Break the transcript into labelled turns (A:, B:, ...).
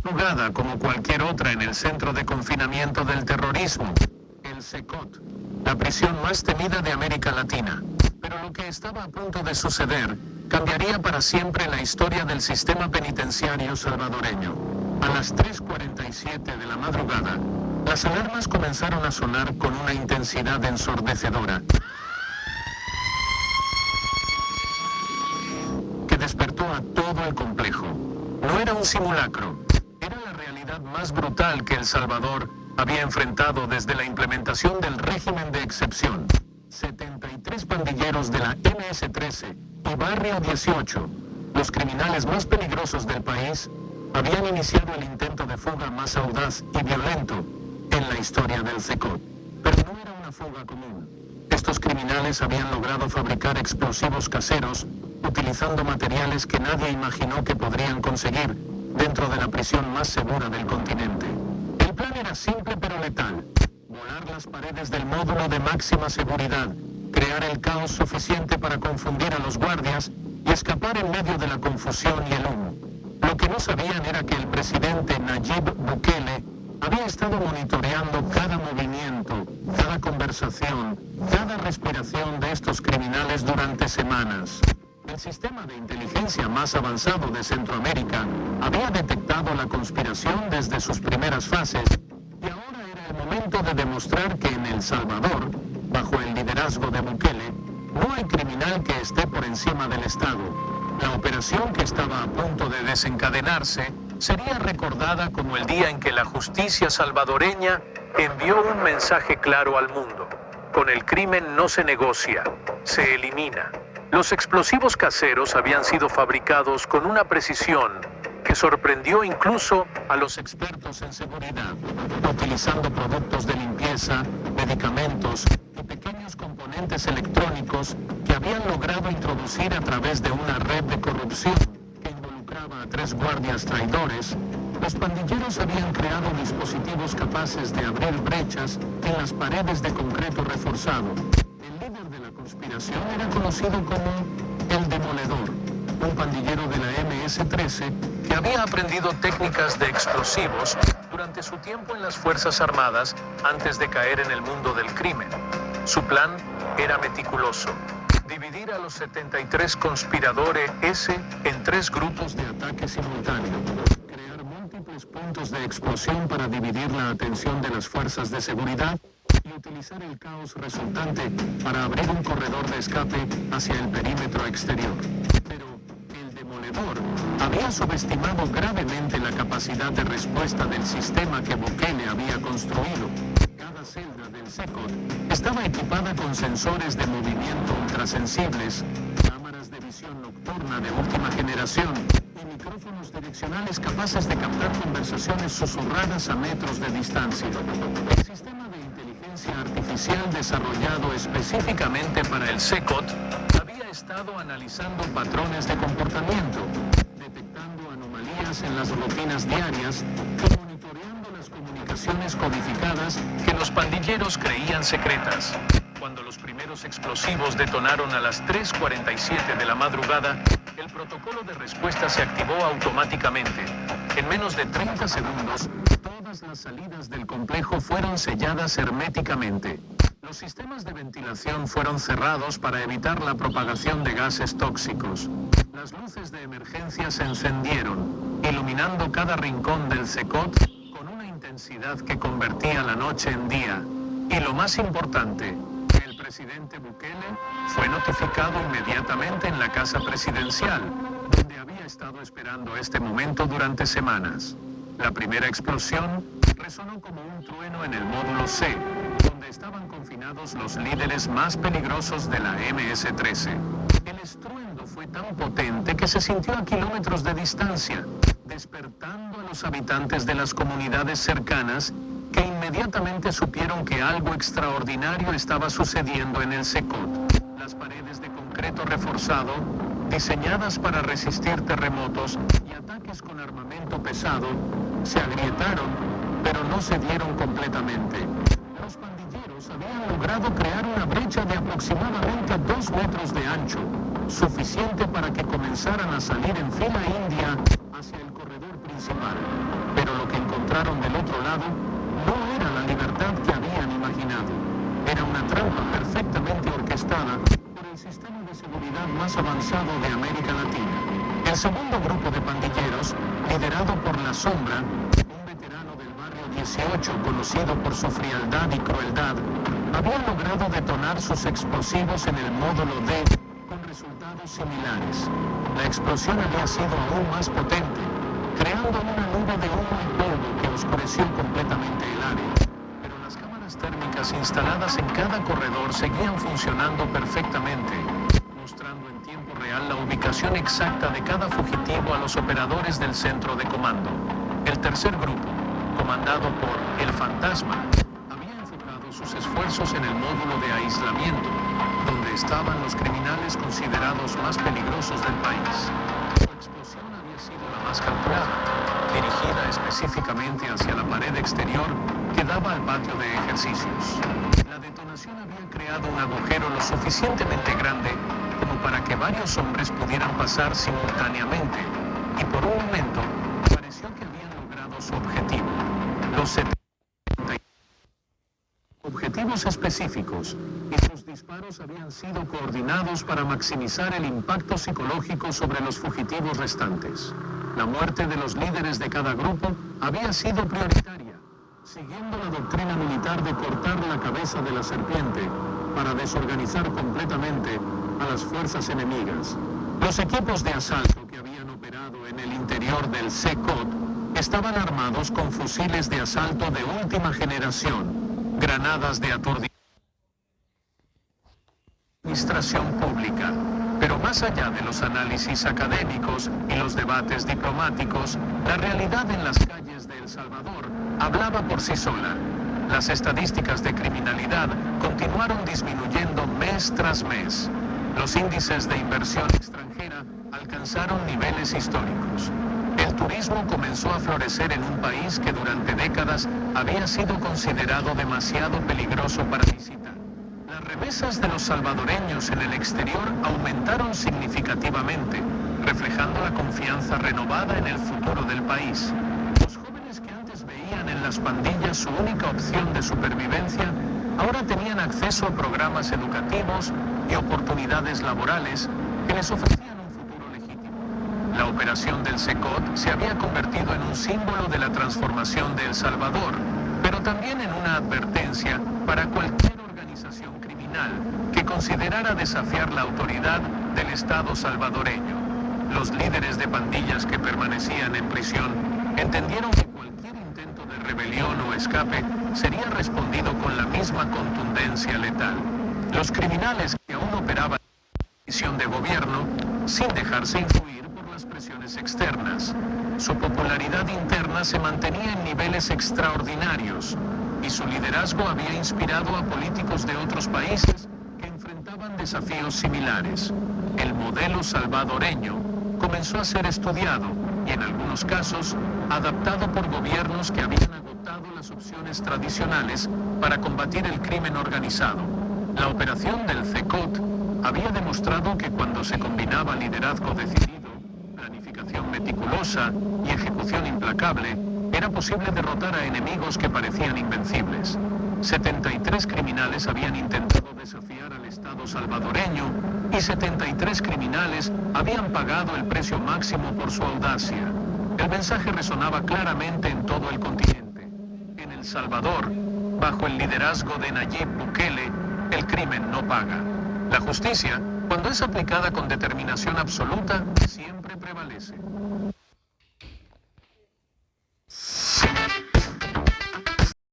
A: Jugada como cualquier otra en el centro de confinamiento del terrorismo, el CECOT, la prisión más temida de América Latina. Pero lo que estaba a punto de suceder cambiaría para siempre la historia del sistema penitenciario salvadoreño. A las 3:47 de la madrugada, las alarmas comenzaron a sonar con una intensidad ensordecedora, que despertó a todo el complejo. No era un simulacro, era la realidad más brutal que El Salvador había enfrentado desde la implementación del régimen de excepción. 73 pandilleros de la MS-13 y Barrio 18, los criminales más peligrosos del país, habían iniciado el intento de fuga más audaz y violento en la historia del CECOT. Pero no era una fuga común. Estos criminales habían logrado fabricar explosivos caseros utilizando materiales que nadie imaginó que podrían conseguir dentro de la prisión más segura del continente. El plan era simple pero letal: volar las paredes del módulo de máxima seguridad, crear el caos suficiente para confundir a los guardias y escapar en medio de la confusión y el humo. Lo que no sabían era que el presidente Nayib Bukele había estado monitoreando cada movimiento, cada conversación, cada respiración de estos criminales durante semanas. El sistema de inteligencia más avanzado de Centroamérica había detectado la conspiración desde sus primeras fases, y ahora era el momento de demostrar que en El Salvador, bajo el liderazgo de Bukele, no hay criminal que esté por encima del Estado. La operación que estaba a punto de desencadenarse sería recordada como el día en que la justicia salvadoreña envió un mensaje claro al mundo: con el crimen no se negocia, se elimina. Los explosivos caseros habían sido fabricados con una precisión que sorprendió incluso a los expertos en seguridad, utilizando productos de limpieza, medicamentos y pequeños componentes electrónicos que habían logrado introducir a través de una red de corrupción que involucraba a 3 guardias traidores. Los pandilleros habían creado dispositivos capaces de abrir brechas en las paredes de concreto reforzado. El líder de la conspiración era conocido como el Demoledor, un pandillero de la MS-13 que había aprendido técnicas de explosivos durante su tiempo en las Fuerzas Armadas antes de caer en el mundo del crimen. Su plan era meticuloso: dividir a los 73 conspiradores en 3 grupos de ataque simultáneo, crear múltiples puntos de explosión para dividir la atención de las fuerzas de seguridad y utilizar el caos resultante para abrir un corredor de escape hacia el perímetro exterior. Pero el Demoledor había subestimado gravemente la capacidad de respuesta del sistema que Bukele había construido. Cada celda del CECOT estaba equipada con sensores de movimiento ultrasensibles, cámaras de visión nocturna de última generación y micrófonos direccionales capaces de captar conversaciones susurradas a metros de distancia. El sistema de inteligencia artificial desarrollado específicamente para el CECOT había estado analizando patrones de comportamiento, detectando anomalías en las rutinas diarias y monitoreando las comunicaciones codificadas que los pandilleros creían secretas. Cuando los primeros explosivos detonaron a las 3:47 de la madrugada, el protocolo de respuesta se activó automáticamente. En menos de 30 segundos, todas las salidas del complejo fueron selladas herméticamente. Los sistemas de ventilación fueron cerrados para evitar la propagación de gases tóxicos. Las luces de emergencia se encendieron, iluminando cada rincón del CECOT con una intensidad que convertía la noche en día. Y lo más importante, el presidente Bukele fue notificado inmediatamente en la casa presidencial, donde había estado esperando este momento durante semanas. La primera explosión resonó como un trueno en el módulo C, donde estaban confinados los líderes más peligrosos de la MS-13. El estruendo fue tan potente que se sintió a kilómetros de distancia, despertando a los habitantes de las comunidades cercanas, que inmediatamente supieron que algo extraordinario estaba sucediendo en el CECOT. Las paredes de concreto reforzado, diseñadas para resistir terremotos y ataques con armamento pesado, se agrietaron, pero no cedieron completamente. Los pandilleros habían logrado crear una brecha de aproximadamente 2 metros de ancho, suficiente para que comenzaran a salir en fila india hacia el corredor principal. Pero encontraron del otro lado no era la libertad que habían imaginado. Era una trampa perfectamente orquestada por el sistema de seguridad más avanzado de América Latina. El segundo grupo de pandilleros, liderado por La Sombra, un veterano del barrio 18 conocido por su frialdad y crueldad, había logrado detonar sus explosivos en el módulo D con resultados similares. La explosión había sido aún más potente, creando una nube de humo y polvo que oscureció completamente el área. Pero las cámaras térmicas instaladas en cada corredor seguían funcionando perfectamente, mostrando en tiempo real la ubicación exacta de cada fugitivo a los operadores del centro de comando. El tercer grupo, comandado por El Fantasma, había enfocado sus esfuerzos en el módulo de aislamiento, donde estaban los criminales considerados más peligrosos del país. Su explosión había sido la más calculada, dirigida específicamente hacia la pared exterior que daba al patio de ejercicios. La detonación había creado un agujero lo suficientemente grande como para que varios hombres pudieran pasar simultáneamente, y por un momento pareció que habían logrado su objetivo. Los 70 objetivos específicos, y sus disparos habían sido coordinados para maximizar el impacto psicológico sobre los fugitivos restantes. La muerte de los líderes de cada grupo había sido prioritaria, siguiendo la doctrina militar de cortar la cabeza de la serpiente para desorganizar completamente a las fuerzas enemigas. Los equipos de asalto que habían operado en el interior del CECOT estaban armados con fusiles de asalto de última generación, granadas de administración pública. Pero más allá de los análisis académicos y los debates diplomáticos, la realidad en las calles de El Salvador hablaba por sí sola. Las estadísticas de criminalidad continuaron disminuyendo mes tras mes. Los índices de inversión extranjera alcanzaron niveles históricos. El turismo comenzó a florecer en un país que durante décadas había sido considerado demasiado peligroso para visitar. Las remesas de los salvadoreños en el exterior aumentaron significativamente, reflejando la confianza renovada en el futuro del país. Los jóvenes que antes veían en las pandillas su única opción de supervivencia, ahora tenían acceso a programas educativos y oportunidades laborales que les ofrecían un futuro legítimo. La operación del CECOT se había convertido en un símbolo de la transformación de El Salvador, pero también en una advertencia para cualquier organización criminal que considerara desafiar la autoridad del Estado salvadoreño. Los líderes de pandillas que permanecían en prisión entendieron que cualquier intento de rebelión o escape sería respondido con la misma contundencia letal. Los criminales que aún operaban en prisión de gobierno, sin dejarse influir por las presiones externas. Su popularidad interna se mantenía en niveles extraordinarios, y su liderazgo había inspirado a políticos de otros países que enfrentaban desafíos similares. El modelo salvadoreño comenzó a ser estudiado y en algunos casos adaptado por gobiernos que habían agotado las opciones tradicionales para combatir el crimen organizado. La operación del CECOT había demostrado que cuando se combinaba liderazgo decidido, planificación meticulosa y ejecución implacable, era posible derrotar a enemigos que parecían invencibles. 73 criminales habían intentado desafiar al Estado salvadoreño y 73 criminales habían pagado el precio máximo por su audacia. El mensaje resonaba claramente en todo el continente. En El Salvador, bajo el liderazgo de Nayib Bukele, el crimen no paga. La justicia, cuando es aplicada con determinación absoluta, siempre prevalece.